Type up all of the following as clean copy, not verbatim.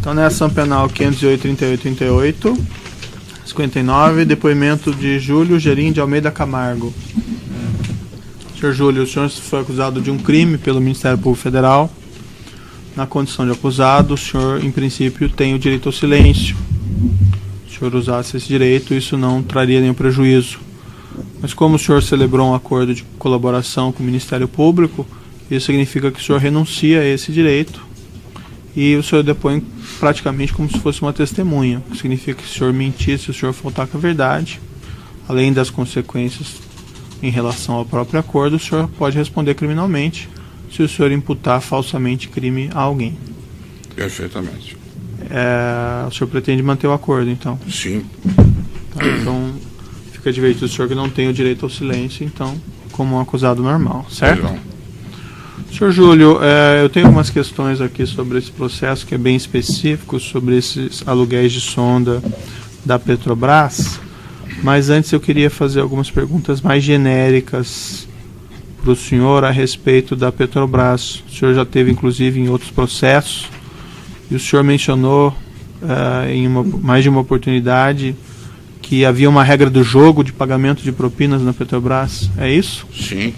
Então, nessa ação penal 508.38.38, 59, depoimento de Júlio Gerim de Almeida Camargo. Senhor Júlio, o senhor foi acusado de um crime pelo Ministério Público Federal. Na condição de acusado, o senhor, em princípio, tem o direito ao silêncio. Se o senhor usasse esse direito, isso não traria nenhum prejuízo. Mas como o senhor celebrou um acordo de colaboração com o Ministério Público, isso significa que o senhor renuncia a esse direito e o senhor depõe praticamente como se fosse uma testemunha. Significa que se o senhor mentir, se o senhor faltar com a verdade, além das consequências em relação ao próprio acordo, o senhor pode responder criminalmente se o senhor imputar falsamente crime a alguém. Perfeitamente. O senhor pretende manter o acordo, então? Sim. Tá, então, fica advertido o senhor que não tem o direito ao silêncio, então, como um acusado normal, certo? Não. Senhor Júlio, eu tenho algumas questões aqui sobre esse processo que é bem específico, sobre esses aluguéis de sonda da Petrobras, mas antes eu queria fazer algumas perguntas mais genéricas para o senhor a respeito da Petrobras. O senhor já teve, inclusive, em outros processos, e o senhor mencionou em mais de uma oportunidade que havia uma regra do jogo de pagamento de propinas na Petrobras. É isso? Sim.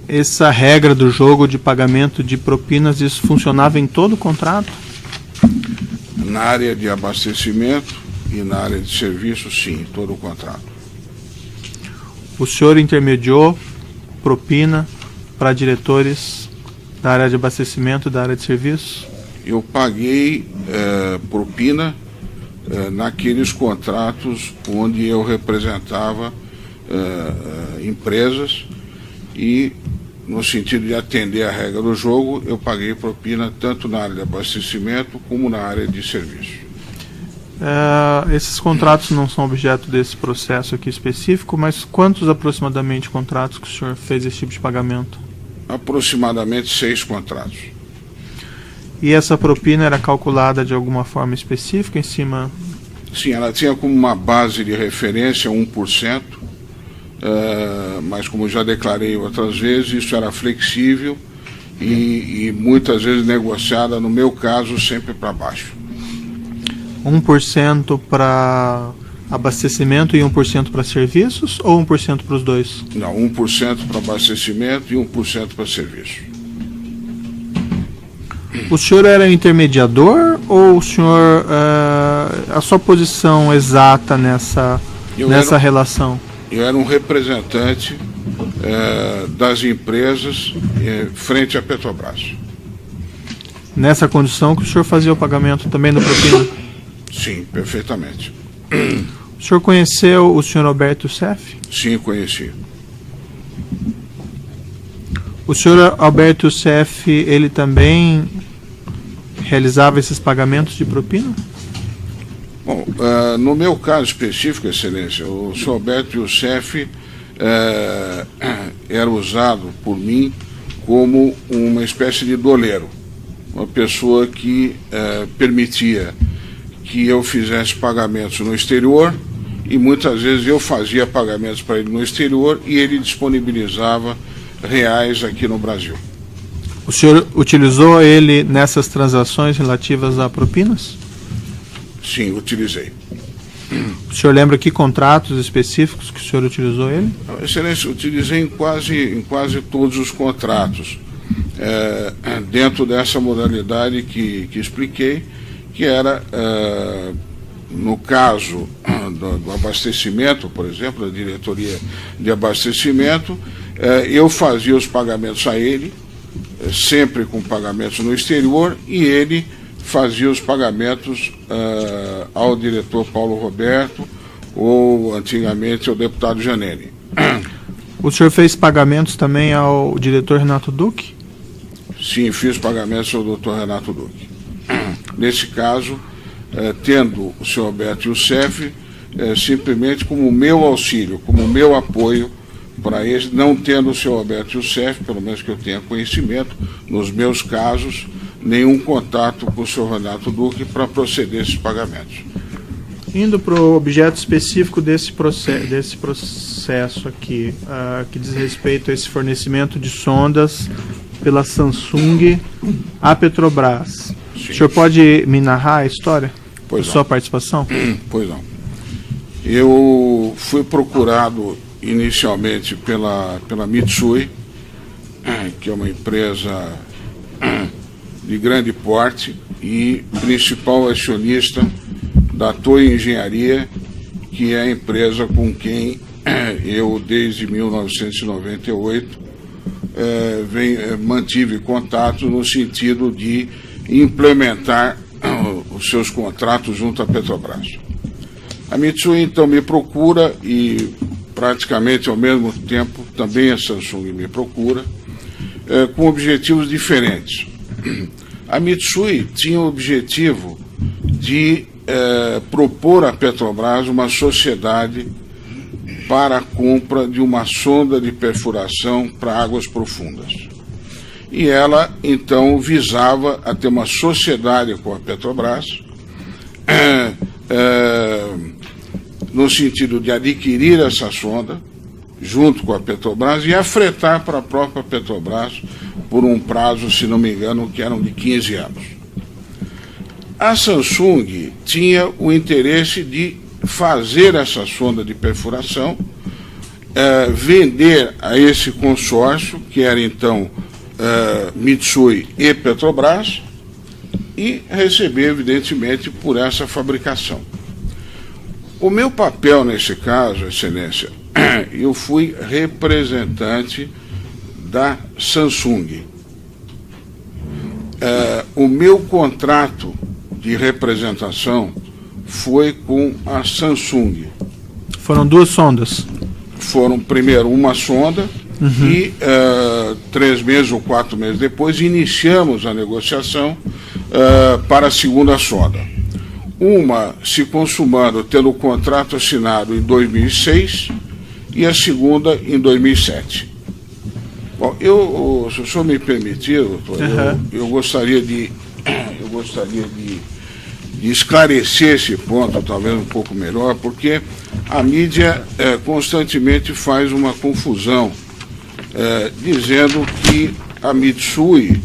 Essa regra do jogo de pagamento de propinas, isso funcionava em todo o contrato? Na área de abastecimento e na área de serviço, sim, todo o contrato. O senhor intermediou propina para diretores da área de abastecimento e da área de serviço? Eu paguei propina naqueles contratos onde eu representava empresas e, no sentido de atender a regra do jogo, eu paguei propina tanto na área de abastecimento como na área de serviço. Esses contratos não são objeto desse processo aqui específico, mas quantos aproximadamente contratos que o senhor fez esse tipo de pagamento? Aproximadamente 6 contratos. E essa propina era calculada de alguma forma específica em cima? Sim, ela tinha como uma base de referência 1%, mas como já declarei outras vezes, isso era flexível e muitas vezes negociada, no meu caso, sempre para baixo. 1% para abastecimento e 1% para serviços, ou 1% para os dois? Não, 1% para abastecimento e 1% para serviço. O senhor era intermediador ou o senhor, a sua posição exata nessa relação? Eu era um representante das empresas frente à Petrobras. Nessa condição que o senhor fazia o pagamento também da propina? Sim, perfeitamente. O senhor conheceu o senhor Alberto Youssef? Sim, conheci. O senhor Alberto Youssef, ele também realizava esses pagamentos de propina? Bom, no meu caso específico, Excelência, o senhor Alberto Youssef era usado por mim como uma espécie de doleiro, uma pessoa que permitia que eu fizesse pagamentos no exterior e muitas vezes eu fazia pagamentos para ele no exterior e ele disponibilizava reais aqui no Brasil. O senhor utilizou ele nessas transações relativas a propinas? Sim, utilizei. O senhor lembra que contratos específicos que o senhor utilizou ele? Excelência, utilizei em quase todos os contratos, dentro dessa modalidade que expliquei, que era, no caso do abastecimento, por exemplo, da diretoria de abastecimento, eu fazia os pagamentos a ele, sempre com pagamentos no exterior, e ele fazia os pagamentos ao diretor Paulo Roberto, ou antigamente ao deputado Janene. O senhor fez pagamentos também ao diretor Renato Duque? Sim, fiz pagamentos ao doutor Renato Duque. Nesse caso, tendo o senhor Alberto Youssef simplesmente como meu auxílio, como meu apoio para ele, não tendo o senhor Alberto Youssef, pelo menos que eu tenha conhecimento, nos meus casos, nenhum contato com o senhor Renato Duque para proceder esses pagamentos. Indo para o objeto específico desse processo aqui, que diz respeito a esse fornecimento de sondas pela Samsung à Petrobras. Sim. O senhor pode me narrar a história? Pois Sua participação? Pois não. Eu fui procurado inicialmente pela Mitsui, que é uma empresa de grande porte e principal acionista da Toei Engenharia, que é a empresa com quem eu, desde 1998, mantive contato no sentido de implementar os seus contratos junto à Petrobras. A Mitsui, então, me procura e, praticamente ao mesmo tempo, também a Samsung me procura, com objetivos diferentes. A Mitsui tinha o objetivo de propor à Petrobras uma sociedade para a compra de uma sonda de perfuração para águas profundas. E ela, então, visava a ter uma sociedade com a Petrobras, no sentido de adquirir essa sonda, junto com a Petrobras, e afretar para a própria Petrobras por um prazo, se não me engano, que eram de 15 anos. A Samsung tinha o interesse de fazer essa sonda de perfuração, vender a esse consórcio, que era então Mitsui e Petrobras, e receber, evidentemente, por essa fabricação. O meu papel nesse caso, Excelência, eu fui representante da Samsung. O meu contrato de representação foi com a Samsung. Foram duas sondas? Foram, primeiro, uma sonda, e 3 meses ou 4 meses depois iniciamos a negociação para a segunda sonda. Uma se consumando, tendo o contrato assinado em 2006 e a segunda em 2007. Bom, se o senhor me permitir, doutor, eu gostaria de esclarecer esse ponto, talvez um pouco melhor, porque a mídia constantemente faz uma confusão, dizendo que a Mitsui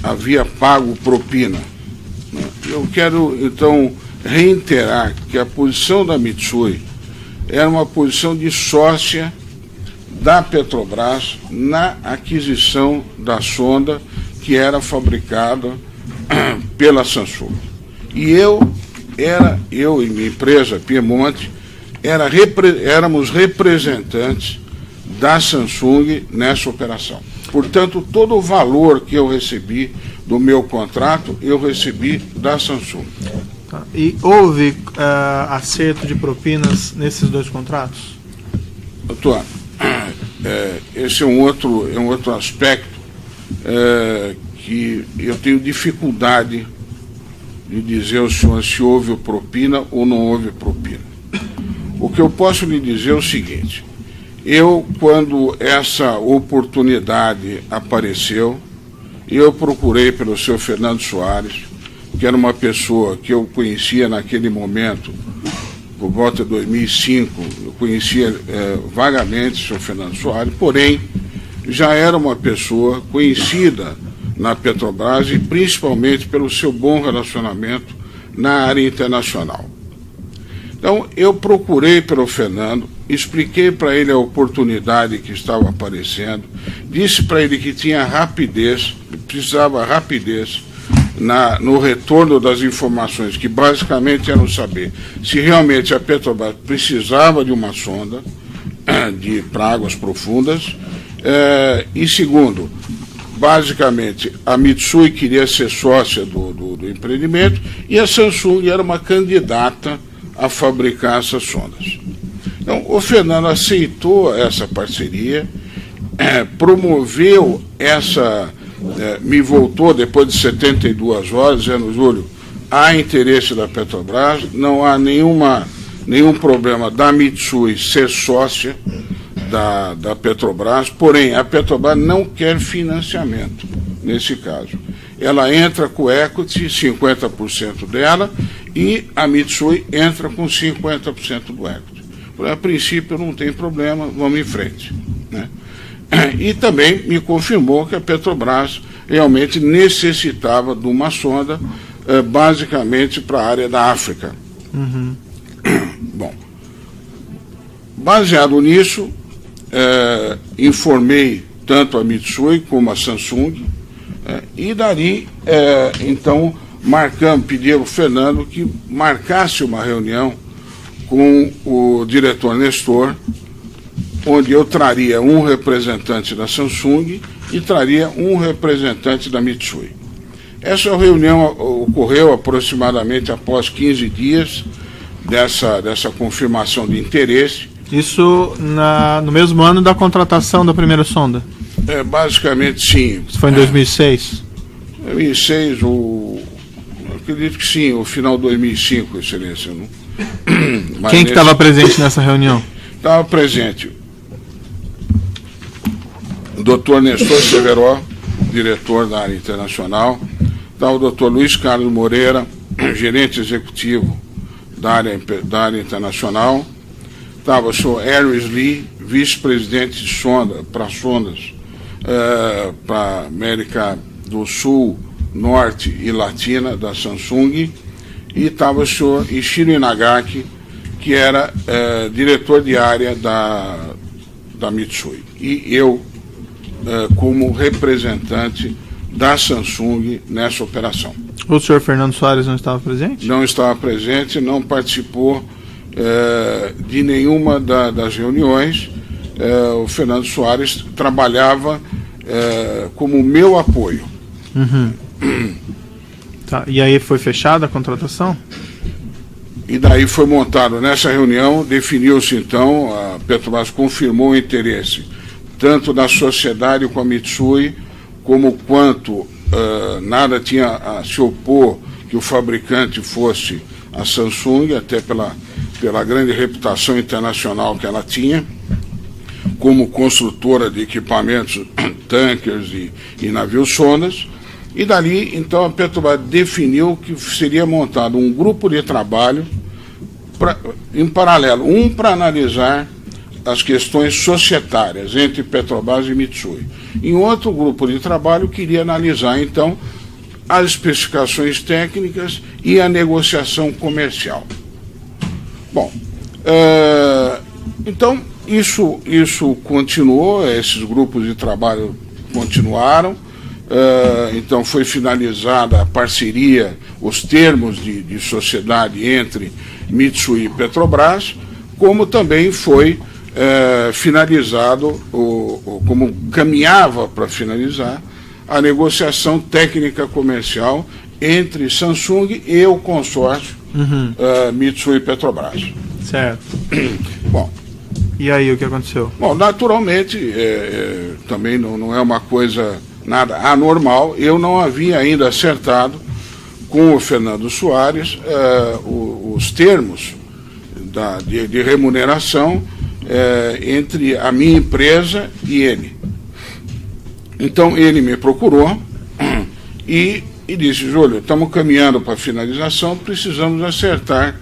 havia pago propina. Eu quero, então, reiterar que a posição da Mitsui era uma posição de sócia da Petrobras na aquisição da sonda que era fabricada pela Samsung. E eu e minha empresa, Piemonte, éramos representantes da Samsung nessa operação. Portanto, todo o valor que eu recebi do meu contrato, eu recebi da Samsung. Tá. E houve acerto de propinas nesses dois contratos? Doutor, esse é um outro aspecto que eu tenho dificuldade de dizer ao senhor se houve propina ou não houve propina. O que eu posso lhe dizer é o seguinte: quando essa oportunidade apareceu, eu procurei pelo senhor Fernando Soares, que era uma pessoa que eu conhecia naquele momento, por volta de 2005, eu conhecia vagamente o senhor Fernando Soares, porém, já era uma pessoa conhecida na Petrobras e principalmente pelo seu bom relacionamento na área internacional. Então, eu procurei pelo Fernando, expliquei para ele a oportunidade que estava aparecendo, disse para ele que tinha rapidez, precisava rapidez no retorno das informações, que basicamente eram saber se realmente a Petrobras precisava de uma sonda para águas profundas, e segundo, basicamente, a Mitsui queria ser sócia do empreendimento e a Samsung era uma candidata a fabricar essas sondas. Então, o Fernando aceitou essa parceria, promoveu me voltou depois de 72 horas, dizendo: Júlio, há interesse da Petrobras, não há nenhum problema da Mitsui ser sócia da Petrobras, porém, a Petrobras não quer financiamento nesse caso. Ela entra com equity, 50% dela, e a Mitsui entra com 50% do equity. A princípio não tem problema, vamos em frente, né? E também me confirmou que a Petrobras realmente necessitava de uma sonda, basicamente para a área da África. Uhum. Bom, baseado nisso, informei tanto a Mitsui como a Samsung, e dali, então, pedi ao Fernando que marcasse uma reunião com o diretor Nestor, onde eu traria um representante da Samsung e traria um representante da Mitsui. Essa reunião ocorreu aproximadamente após 15 dias dessa confirmação de interesse. Isso no mesmo ano da contratação da primeira sonda? Basicamente, sim. Isso foi em 2006? 2006, acredito que sim, o final de 2005, Excelência. Não? Quem que estava presente nessa reunião? Estava presente o Dr. Nestor Severo, diretor da área internacional, estava o Dr. Luiz Carlos Moreira, gerente executivo da área internacional, estava o Sr. Harris Lee, vice-presidente de sondas para América do Sul, Norte e Latina da Samsung, e estava o Sr. Ishiro Inagaki, que era diretor de área da Mitsui, e eu como representante da Samsung nessa operação. O senhor Fernando Soares não estava presente? Não estava presente, não participou de nenhuma das reuniões. O Fernando Soares trabalhava como meu apoio. Uhum. Tá. E aí foi fechada a contratação? E daí foi montado, nessa reunião, definiu-se então, a Petrobras confirmou o interesse tanto da sociedade com a Mitsui, como quanto nada tinha a se opor que o fabricante fosse a Samsung, até pela grande reputação internacional que ela tinha, como construtora de equipamentos, tankers e navios sondas. E dali, então, a Petrobras definiu que seria montado um grupo de trabalho em paralelo, para analisar as questões societárias entre Petrobras e Mitsui. Em outro grupo de trabalho, queria analisar, então, as especificações técnicas e a negociação comercial. Bom, então, isso continuou, esses grupos de trabalho continuaram, então foi finalizada a parceria, os termos de sociedade entre Mitsui e Petrobras, como também foi finalizado, como caminhava para finalizar, a negociação técnica comercial entre Samsung e o consórcio Mitsui e Petrobras. Certo. Bom. E aí, o que aconteceu? Bom, naturalmente, também não é uma coisa nada anormal. Eu não havia ainda acertado com o Fernando Soares os termos de remuneração entre a minha empresa e ele. Então ele me procurou e disse: Júlio, estamos caminhando para a finalização, precisamos acertar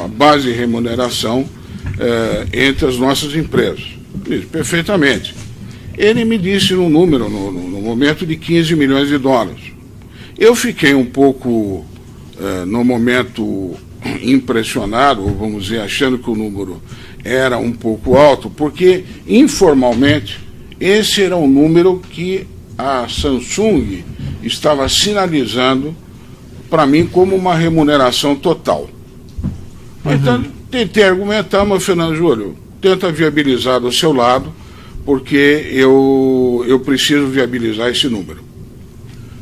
a base de remuneração entre as nossas empresas. Eu disse: perfeitamente. Ele me disse um número, no momento, de 15 milhões de dólares. Eu fiquei um pouco, no momento, impressionado, ou vamos dizer, achando que o número era um pouco alto, porque, informalmente, esse era um número que a Samsung estava sinalizando para mim como uma remuneração total. Então, tentei argumentar, mas, Fernando Júlio, tenta viabilizar do seu lado, porque eu preciso viabilizar esse número.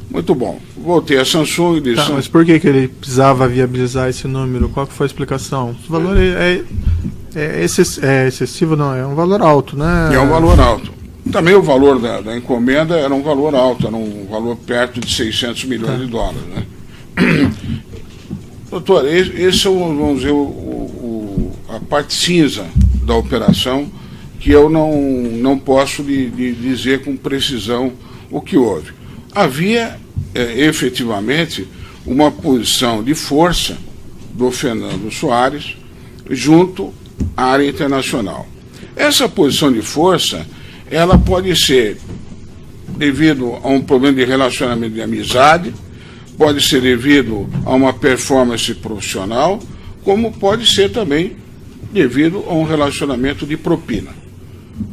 Muito bom. Voltei a Samsung e disse... Tá, mas por que ele precisava viabilizar esse número? Qual que foi a explicação? O valor é excessivo, não? É um valor alto, né? É um valor alto. Também o valor da encomenda era um valor alto, era um valor perto de 600 milhões de dólares, né? Doutor, esse é, vamos dizer, a parte cinza da operação, que eu não posso dizer com precisão o que houve. Havia, efetivamente, uma posição de força do Fernando Soares junto à área internacional. Essa posição de força ela pode ser devido a um problema de relacionamento de amizade, pode ser devido a uma performance profissional, como pode ser também devido a um relacionamento de propina.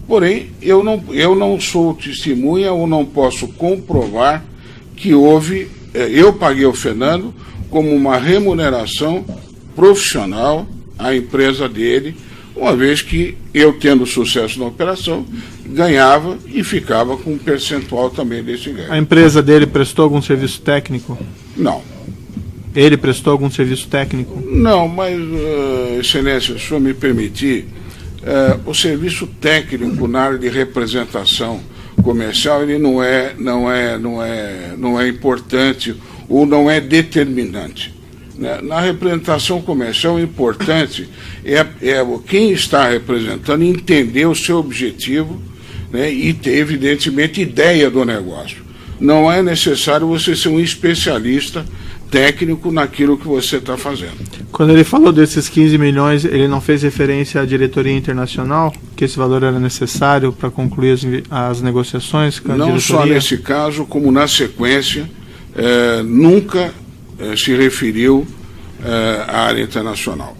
Porém, eu não sou testemunha ou não posso comprovar que houve, eu paguei ao Fernando como uma remuneração profissional à empresa dele, uma vez que eu, tendo sucesso na operação, ganhava e ficava com um percentual também desse ganho. A empresa dele prestou algum serviço técnico? Não. Ele prestou algum serviço técnico? Não, mas, Excelência, se o senhor me permitir, o serviço técnico na área de representação comercial, ele não é importante ou não é determinante. Na representação comercial, o importante é quem está representando entender o seu objetivo, né, e ter, evidentemente, ideia do negócio. Não é necessário você ser um especialista técnico naquilo que você está fazendo. Quando ele falou desses 15 milhões, ele não fez referência à diretoria internacional, que esse valor era necessário para concluir as negociações com a diretoria? Não só nesse caso, como na sequência, nunca se referiu à área internacional.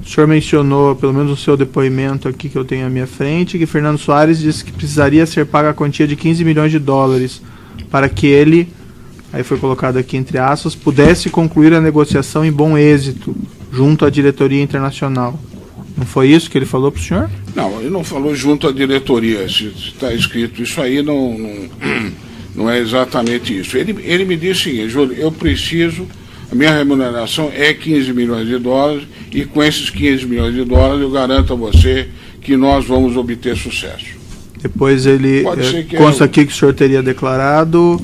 O senhor mencionou, pelo menos no seu depoimento aqui que eu tenho à minha frente, que Fernando Soares disse que precisaria ser paga a quantia de 15 milhões de dólares para que ele, aí foi colocado aqui entre aspas, pudesse concluir a negociação em bom êxito junto à diretoria internacional. Não foi isso que ele falou para o senhor? Não, ele não falou junto à diretoria. Se está escrito isso aí, não é exatamente isso. Ele me disse o seguinte: Júlio, eu preciso, a minha remuneração é 15 milhões de dólares e com esses 15 milhões de dólares eu garanto a você que nós vamos obter sucesso. Depois ele consta aqui que o senhor teria declarado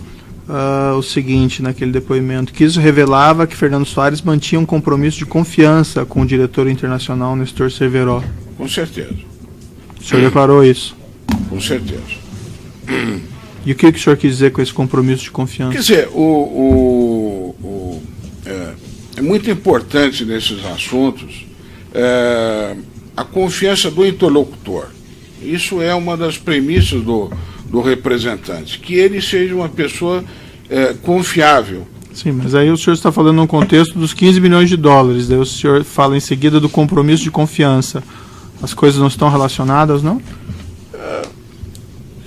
o seguinte naquele depoimento, que isso revelava que Fernando Soares mantinha um compromisso de confiança com o diretor internacional Nestor Cerveró. Com certeza. O senhor declarou isso? Com certeza. E o que o senhor quis dizer com esse compromisso de confiança? Quer dizer, é muito importante nesses assuntos a confiança do interlocutor. Isso é uma das premissas do representante, que ele seja uma pessoa confiável. Sim, mas aí o senhor está falando no contexto dos 15 milhões de dólares, daí o senhor fala em seguida do compromisso de confiança. As coisas não estão relacionadas, não?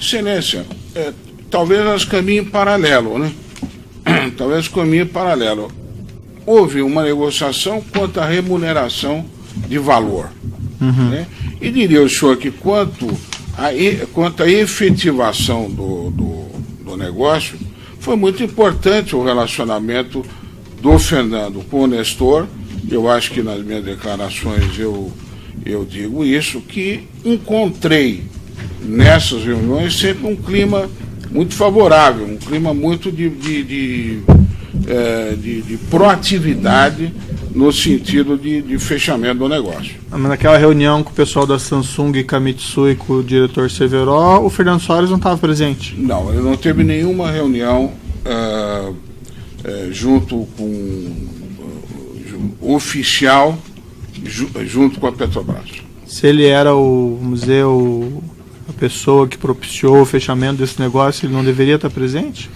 Excelência, talvez elas caminhem paralelo, né? Talvez caminhem paralelo. Houve uma negociação quanto à remuneração de valor. Né? E diria o senhor que quanto à efetivação do negócio, foi muito importante o relacionamento do Fernando com o Nestor. Eu acho que nas minhas declarações eu digo isso, que encontrei nessas reuniões sempre um clima muito favorável, um clima muito de proatividade no sentido de fechamento do negócio. Mas naquela reunião com o pessoal da Samsung e Kamitsui, com o diretor Cerveró, o Fernando Soares não estava presente? Não, ele não teve nenhuma reunião junto com oficial junto com a Petrobras. Se ele era a pessoa que propiciou o fechamento desse negócio, ele não deveria estar presente?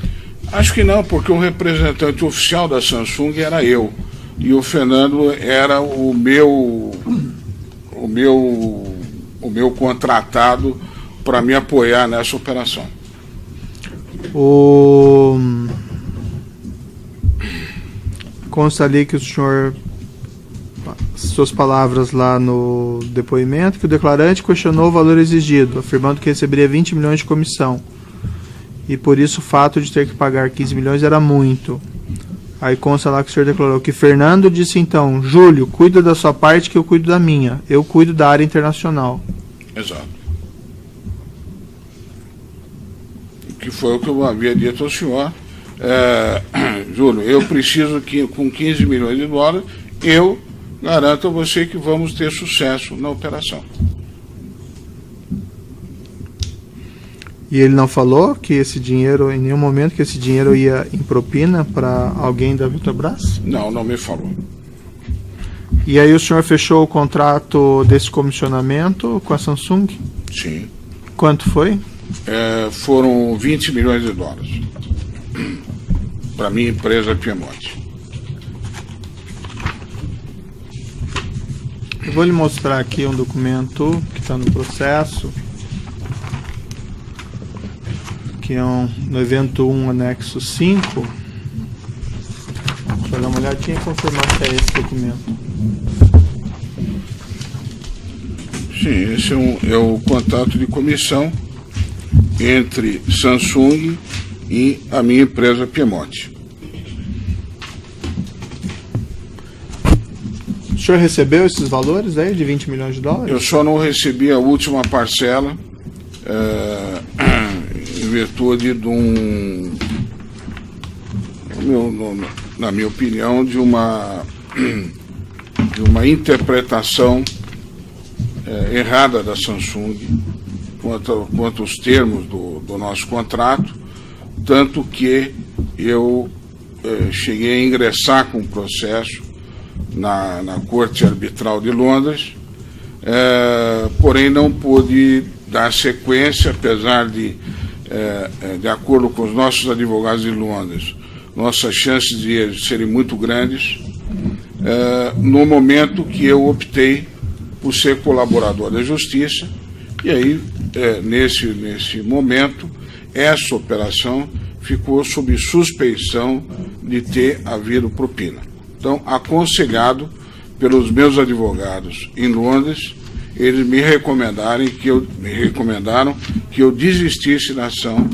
Acho que não, porque o representante oficial da Samsung era eu. E o Fernando era o meu contratado para me apoiar nessa operação. Consta ali que o senhor, suas palavras lá no depoimento, que o declarante questionou o valor exigido, afirmando que receberia 20 milhões de comissão. E por isso o fato de ter que pagar 15 milhões era muito. Aí consta lá que o senhor declarou que Fernando disse então: Júlio, cuida da sua parte que eu cuido da minha. Eu cuido da área internacional. Exato. Que foi o que eu havia dito ao senhor. Júlio, eu preciso que com 15 milhões de dólares, eu garanto a você que vamos ter sucesso na operação. E ele não falou que esse dinheiro, em nenhum momento, que esse dinheiro ia em propina para alguém da Petrobras? Não, não me falou. E aí o senhor fechou o contrato desse comissionamento com a Samsung? Sim. Quanto foi? Foram 20 milhões de dólares para a minha empresa Piemonte. Eu vou lhe mostrar aqui um documento que está no processo, que é no evento 1, anexo 5. Deixa eu dar uma olhadinha e confirmar se é esse documento. Sim, esse é o contrato de comissão entre Samsung e a minha empresa Piemonte. O senhor recebeu esses valores aí de 20 milhões de dólares? Eu só não recebi a última parcela em virtude de na minha opinião, de uma interpretação errada da Samsung quanto aos termos do nosso contrato, tanto que eu cheguei a ingressar com um processo na Corte Arbitral de Londres, porém não pude dar sequência, apesar de acordo com os nossos advogados de Londres, nossas chances de eles serem muito grandes, no momento que eu optei por ser colaborador da Justiça, e aí, nesse momento, essa operação ficou sob suspeição de ter havido propina. Então, aconselhado pelos meus advogados em Londres, eles me recomendaram que eu desistisse da ação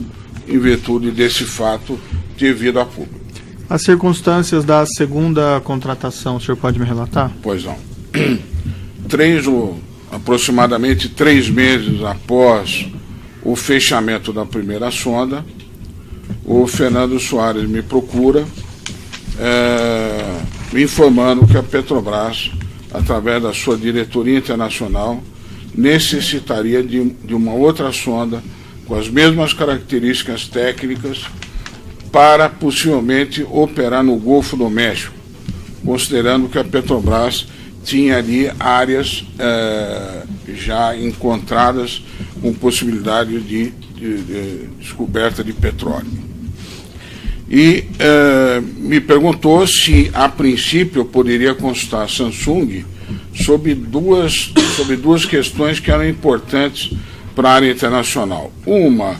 em virtude desse fato ter vindo a público. As circunstâncias da segunda contratação, o senhor pode me relatar? Pois não. Aproximadamente 3 meses após o fechamento da primeira sonda, o Fernando Soares me procura, me informando que a Petrobras, através da sua diretoria internacional, necessitaria de uma outra sonda com as mesmas características técnicas para possivelmente operar no Golfo do México, considerando que a Petrobras tinha ali áreas já encontradas com possibilidade de descoberta de petróleo. E me perguntou se, a princípio, eu poderia consultar a Samsung sobre duas questões que eram importantes para a área internacional. Uma,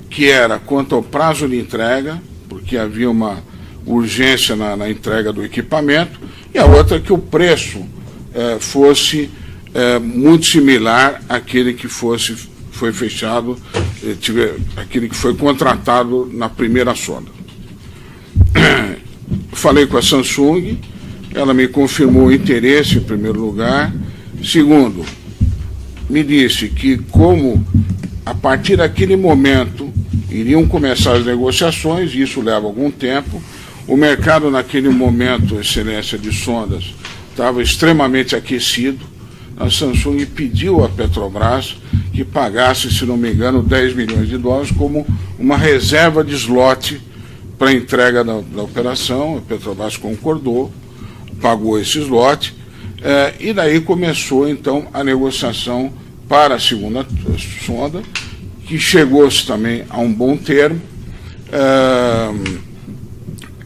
que era quanto ao prazo de entrega, porque havia uma urgência na entrega do equipamento, e a outra, que o preço fosse muito similar àquele que foi fechado, aquele que foi contratado na primeira sonda. Falei com a Samsung, ela me confirmou o interesse em primeiro lugar. Segundo, me disse que como a partir daquele momento iriam começar as negociações, e isso leva algum tempo, o mercado naquele momento, excelência de sondas, estava extremamente aquecido. A Samsung pediu à Petrobras que pagasse, se não me engano, 10 milhões de dólares como uma reserva de slot para a entrega da operação. A Petrobras concordou, pagou esse slot, e daí começou então a negociação para a segunda sonda, que chegou-se também a um bom termo,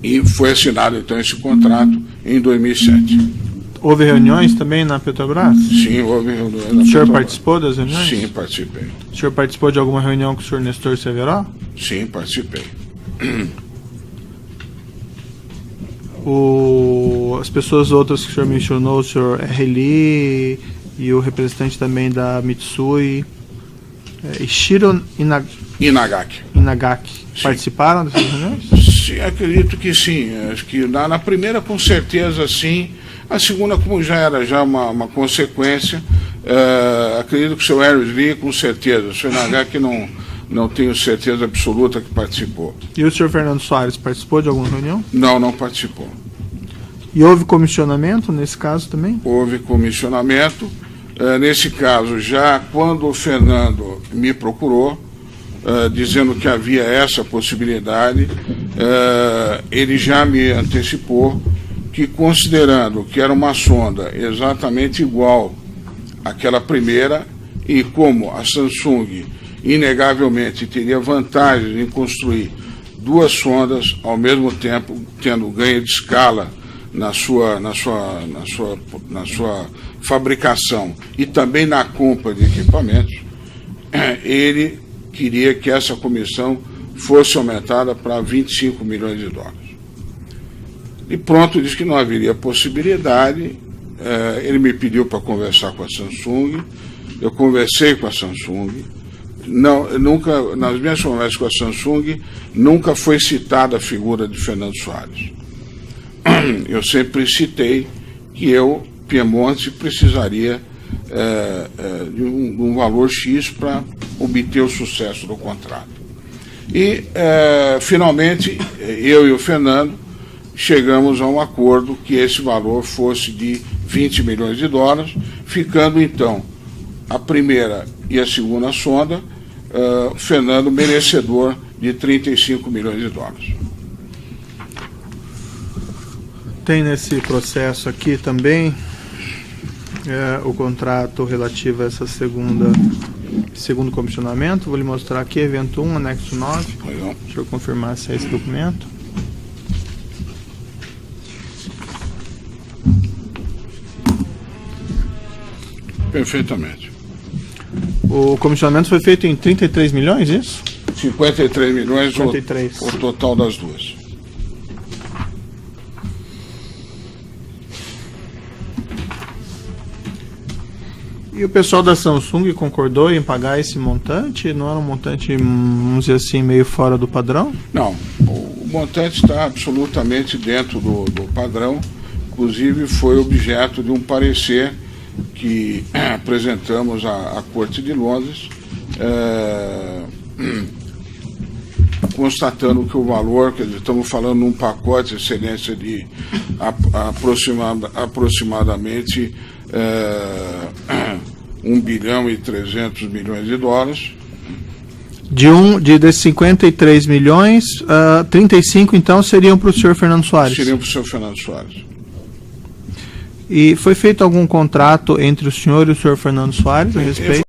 e foi assinado então esse contrato em 2007. Houve reuniões também na Petrobras? Sim, houve reuniões. O senhor participou das reuniões? Sim, participei. O senhor participou de alguma reunião com o senhor Nestor Severo? Sim, participei. As pessoas outras que o senhor mencionou, o senhor Lee e o representante também da Mitsui, Ishiro Inagaki, participaram dessas reuniões? Sim, acredito que sim. Acho que na primeira, com certeza, sim. A segunda, como já era uma consequência, acredito que o senhor Lee, com certeza. O senhor Inagaki não tenho certeza absoluta que participou. E o senhor Fernando Soares participou de alguma reunião? Não participou. E houve comissionamento nesse caso também? Houve comissionamento. Nesse caso, já quando o Fernando me procurou, dizendo que havia essa possibilidade, ele já me antecipou que, considerando que era uma sonda exatamente igual àquela primeira, e como a Samsung inegavelmente teria vantagens em construir 2 sondas ao mesmo tempo, tendo ganho de escala na sua fabricação e também na compra de equipamentos, ele queria que essa comissão fosse aumentada para 25 milhões de dólares. E pronto, disse que não haveria possibilidade. Ele me pediu para conversar com a Samsung, eu conversei com a Samsung. Nunca, nas minhas conversas com a Samsung, nunca foi citada a figura de Fernando Soares. Eu sempre citei que eu, Piemonte, precisaria de um valor X para obter o sucesso do contrato. E, finalmente, eu e o Fernando chegamos a um acordo que esse valor fosse de 20 milhões de dólares, ficando, então, a primeira e a segunda sonda, Fernando merecedor de 35 milhões de dólares. Tem nesse processo aqui também o contrato relativo a essa segundo comissionamento. Vou lhe mostrar aqui, evento 1, anexo 9. Deixa eu confirmar se é esse documento. Perfeitamente. O comissionamento foi feito em 33 milhões, isso? 53 milhões 53. O total das duas. E o pessoal da Samsung concordou em pagar esse montante? Não era um montante, vamos dizer assim, meio fora do padrão? Não, o montante está absolutamente dentro do padrão. Inclusive foi objeto de um parecer que apresentamos à Corte de Londres, constatando que o valor, quer dizer, estamos falando num pacote de excelência de aproximadamente 1 bilhão e 300 milhões de dólares. De 53 milhões, 35 então seriam para o senhor Fernando Soares? Seriam para o senhor Fernando Soares. E foi feito algum contrato entre o senhor e o senhor Fernando Soares a respeito?